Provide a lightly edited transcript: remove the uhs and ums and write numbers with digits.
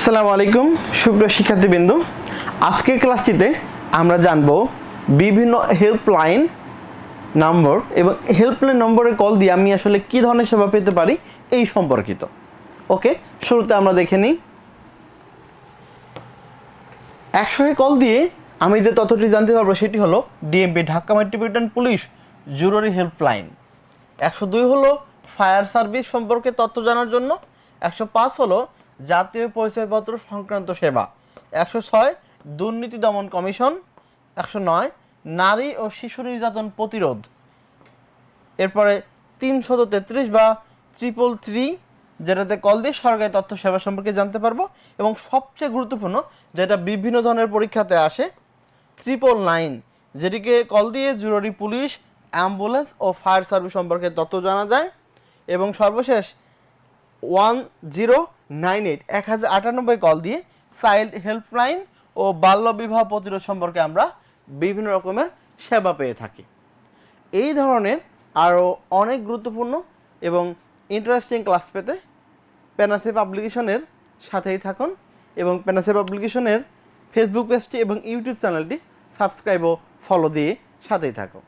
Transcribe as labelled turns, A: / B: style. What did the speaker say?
A: আসসালামু আলাইকুম সুপ্রিয় শিক্ষার্থীবৃন্দ, আজকের ক্লাসটিতে আমরা জানব বিভিন্ন হেল্পলাইন নম্বর এবং হেল্পলাইন নম্বরে কল দিয়ে আমি আসলে কী ধরনের সেবা পেতে পারি এই সম্পর্কিত। ওকে, শুরুতে আমরা দেখে নিই। 100-এ কল দিয়ে আমি যে তথ্যটি জানতে পারবো সেটি হলো ডিএমপি ঢাকা মেট্রোপলিটন পুলিশ জরুরি হেল্পলাইন। 102 হলো ফায়ার সার্ভিস সম্পর্কে তথ্য জানার জন্য। 105 হলো জাতীয় পরিচয়পত্র সংক্রান্ত সেবা। 106 দুর্নীতি দমন কমিশন। 109 নারী ও শিশু নির্যাতন প্রতিরোধ। এরপরে 333 বা 333 যেটাতে কল দিয়ে সরকারি তথ্য সেবা সম্পর্কে জানতে পারবো। এবং সবচেয়ে গুরুত্বপূর্ণ যেটা বিভিন্ন ধরনের পরীক্ষাতে আসে 999, যেটিকে কল দিয়ে জরুরি পুলিশ, অ্যাম্বুলেন্স ও ফায়ার সার্ভিস সম্পর্কে তথ্য জানা যায়। এবং সর্বশেষ 1098 1098 কল দিয়ে চাইল্ড হেল্পলাইন ও বাল্যবিবাহ প্রতিরোধ সম্পর্কে আমরা বিভিন্ন রকমের সেবা পেয়ে থাকি। এই ধরনের আরও অনেক গুরুত্বপূর্ণ এবং ইন্টারেস্টিং ক্লাস পেতে প্যানাসে পাবলিকেশনের সাথেই থাকুন এবং প্যানাসে পাবলিকেশনের ফেসবুক পেজটি এবং ইউটিউব চ্যানেলটি সাবস্ক্রাইব ও ফলো দিয়ে সাথেই থাকুন।